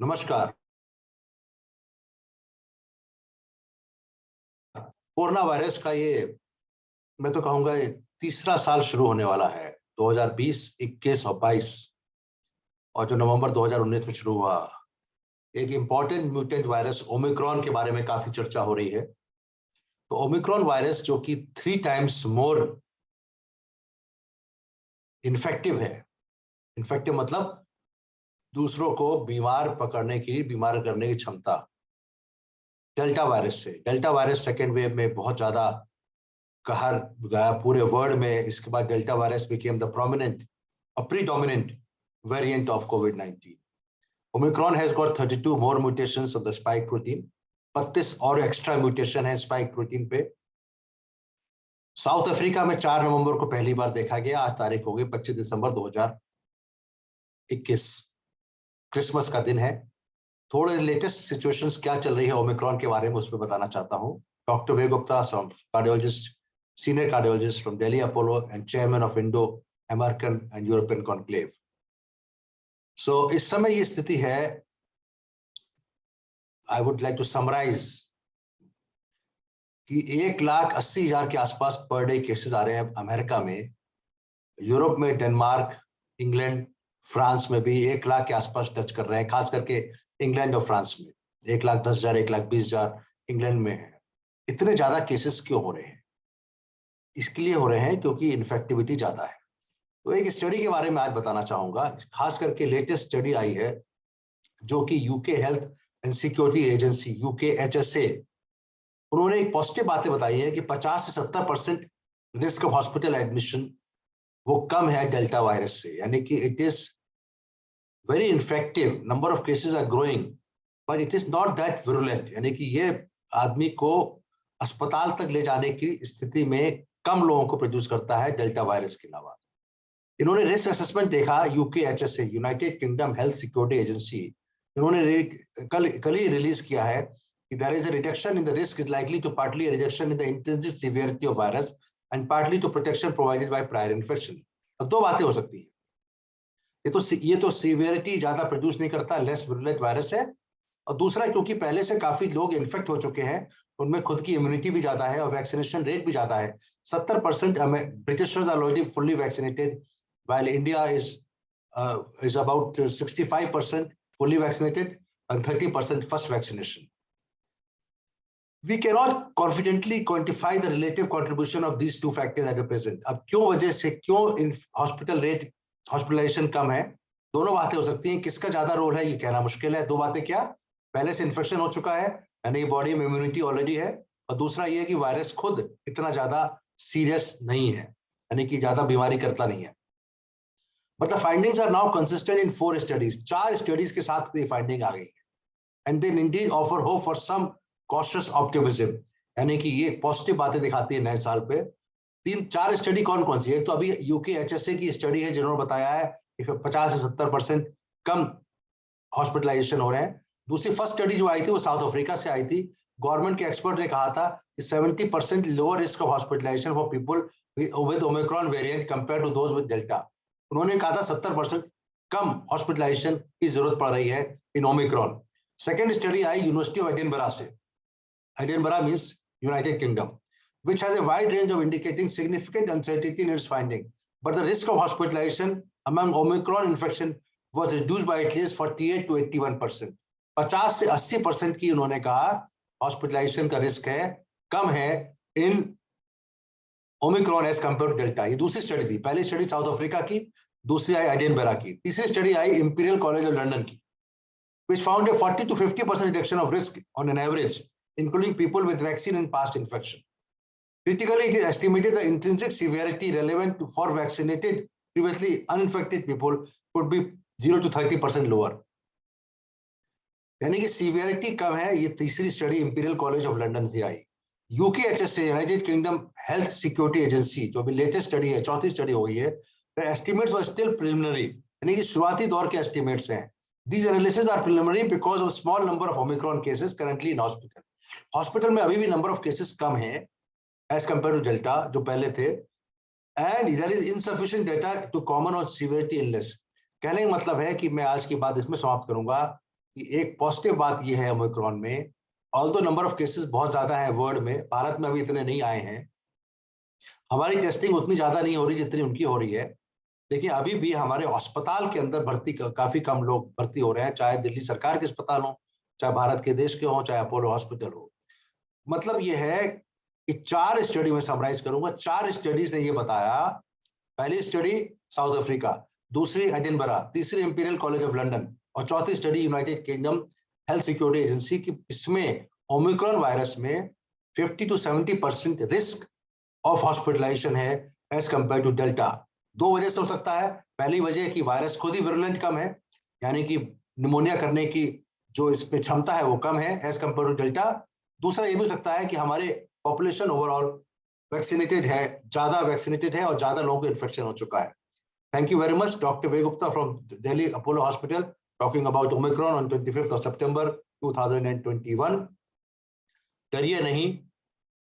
नमस्कार। Corona virus का ये मैं तो कहूंगा ये तीसरा साल शुरू होने वाला है। 2020, 21 और 22, और जो नवंबर 2019 में शुरू हुआ, एक इंपॉर्टेंट म्यूटेंट वायरस ओमिक्रॉन के बारे में काफी चर्चा हो रही है। तो ओमिक्रॉन वायरस जो कि 3 टाइम्स मोर इन्फेक्टिव है। इन्फेक्टिव मतलब दूसरों को बीमार करने की क्षमता। डेल्टा वायरस सेकेंड वेव में बहुत ज्यादा कहर गया पूरे वर्ल्ड में। इसके बाद delta virus became the prominent और प्रीडोमिनेंट वेरिएंट ऑफ कोविड-19। Omicron has got 32 more mutations of the spike protein. 32 और एक्स्ट्रा म्यूटेशन है स्पाइक प्रोटीन पे। साउथ अफ्रीका में 4 नवंबर को पहली बार देखा गया। आज तारीख हो गई 25 दिसंबर 2021। क्रिसमस का दिन है। थोड़े लेटेस्ट सिचुएशंस क्या चल रही है ओमिक्रॉन के बारे में उस पर बताना चाहता हूँ। Doctor way Gupta, cardiologist, senior cardiologist from Delhi Apollo and chairman of Indo-American and European Conclave. So इस समय ये स्थिति है, I would like to summarize कि 1,80,000 के आसपास पर डे केसेस आ रहे हैं अमेरिका में। यूरोप में डेनमार्क, इंग्लैंड, फ्रांस में भी 1 लाख के आसपास टच कर रहे हैं, खास करके इंग्लैंड और फ्रांस में 1,10,000, 1,20,000 इंग्लैंड में है। इतने ज्यादा केसेस क्यों हो रहे हैं? इसके लिए हो रहे हैं क्योंकि इन्फेक्टिविटी ज्यादा है। तो एक स्टडी के बारे में आज बताना चाहूंगा। खास करके लेटेस्ट स्टडी आई है जो कि UK health and security agency UKHSA, उन्होंने एक पॉजिटिव बातें बताई है कि 50 से 70% रिस्क ऑफ हॉस्पिटल एडमिशन वो कम है डेल्टा वायरस से। यानी कि it is very infective, number of cases are growing but it is not that virulent. यानी कि ये आदमी को अस्पताल तक ले जाने की स्थिति में कम लोगों को प्रोड्यूस करता है डेल्टा वायरस के अलावा। इन्होंने रिस्क असेसमेंट देखा। UKHSA, United Kingdom Health Security Agency, इन्होंने कल ही रिलीज किया है कि there is a reduction in the risk is likely to partly a reduction in the intrinsic severity of virus and partly to protection provided by prior infection. अब दो बातें हो सकती है। ये तो सीवियरिटी ज्यादा प्रोड्यूस नहीं करता, लेस विरुलेंट वायरस है। और दूसरा, क्योंकि पहले से काफी लोग इन्फेक्ट हो चुके हैं, उनमें खुद की इम्यूनिटी भी ज्यादा है और वैक्सीनेशन रेट भी ज्यादा है। 70% Britishers are already fully vaccinated, while India is about 65% fully vaccinated and 30% first vaccination. We cannot confidently quantify the relative contribution of these two factors at the present. अब क्यों hospitalisation कम है? दोनों बातें हो सकती हैं। किसका ज्यादा रोल है ये कहना मुश्किल है। दो बातें क्या? पहले से इन्फेक्शन हो चुका है यानी बॉडी में इम्यूनिटी ऑलरेडी है, और दूसरा ये कि वायरस खुद इतना ज्यादा सीरियस नहीं है, यानी कि ज्यादा बीमारी करता नहीं है। But the findings are now consistent in 4 studies. 4 studies के साथ ये finding आ गई है, and they indeed offer hope for some cautious optimism. यानी कि ये पॉजिटिव बातें दिखाती है नए साल पे। 3-4 स्टडी कौन कौन सी है? तो अभी UKHSA की स्टडी है जिन्होंने बताया है कि 50 से 70% कम हॉस्पिटलाइजेशन हो रहे हैं। दूसरी फर्स्ट स्टडी जो आई थी वो साउथ अफ्रीका से आई थी। गवर्नमेंट के एक्सपर्ट ने कहा था कि 70% lower risk of hospitalisation for people with Omicron variant compare to those with Delta. उन्होंने कहा था 70% कम हॉस्पिटलाइजेशन की जरूरत पड़ रही है इन ओमिक्रॉन। सेकेंड स्टडी आई यूनिवर्सिटी ऑफ एडिनबरा से। Edinburgh means United Kingdom, which has a wide range of indicating significant uncertainty in its finding, but the risk of hospitalization among Omicron infection was reduced by at least 48 to 81%. 50 से 80% की उन्होंने कहा hospitalisation का risk है, कम है in Omicron as compare to delta. ये दूसरी स्टडी थी। पहली स्टडी साउथ अफ्रीका की, दूसरी आई एडिनबरा की, तीसरी study I imperial college of London की, which found a 40 to 50% reduction of risk on an average, including people with vaccine and past infection. Critically, it is estimated the intrinsic severity relevant for vaccinated, previously uninfected people could be 0 to 30% lower. यानी कि severity कम है। ये तीसरी study imperial college of London से आई। UKHSA, United Kingdom Health Security agency, जो अभी latest study है, चौथी स्टडी हो गई है, the estimates were still preliminary, यानी कि शुरुआती दौर के एस्टिमेट्स हैं। These analyses are preliminary because of small number of Omicron cases currently in hospital. Hospital में अभी भी नंबर ऑफ केसेस कम है as compared to डेल्टा जो पहले थे, and there is insufficient data to common or severity illness. कहने का मतलब है कि मैं आज की बात इसमें समाप्त करूंगा कि एक पॉजिटिव बात ये है ओमिक्रॉन में, ऑल्दो नंबर ऑफ केसेस बहुत ज्यादा है वर्ल्ड में, भारत में अभी इतने नहीं आए हैं, हमारी टेस्टिंग उतनी ज्यादा नहीं हो रही जितनी उनकी हो रही है, लेकिन अभी भी हमारे अस्पताल के अंदर भर्ती काफी कम लोग भर्ती हो रहे हैं, चाहे दिल्ली सरकार के अस्पताल हो, चाहे भारत के देश के हो, चाहे अपोलो हॉस्पिटल हो। मतलब ये है कि 4 स्टडी में समराइज करूंगा, 4 स्टडीज ने ये बताया, पहली स्टडी साउथ अफ्रीका, दूसरी एडिनबरा, तीसरी इंपीरियल कॉलेज ऑफ लंदन और चौथी study United Kingdom Health Security agency की, इसमें ओमिक्रॉन वायरस में 50 to 70% रिस्क ऑफ हॉस्पिटलाइजेशन है एज कंपेयर टू डेल्टा। 2 वजह से हो सकता है, पहली वजह कि वायरस खुद ही विरुलेंट कम है, यानी कि निमोनिया करने की जो इसमें क्षमता है वो कम है एज कंपेयर टू डेल्टा। दूसरा ये भी हो सकता है कि हमारे पॉपुलेशन ओवरऑल वैक्सीनेटेड है, ज्यादा वैक्सीनेटेड है और ज्यादा लोगों को इन्फेक्शन हो चुका है। Thank you very much, doctor way Gupta from Delhi Apollo hospital talking about Omicron on 25th of September 2021। डरिए नहीं,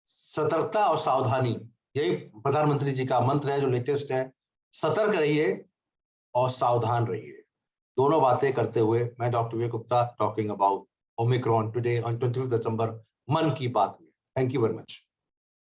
सतर्कता और सावधानी, यही प्रधानमंत्री जी का मंत्र है जो लेटेस्ट है, सतर्क रहिए और सावधान रहिए। दोनों बातें करते हुए मैं doctor way Gupta talking about Omicron today on 25th December मन की बात में। Thank you very much.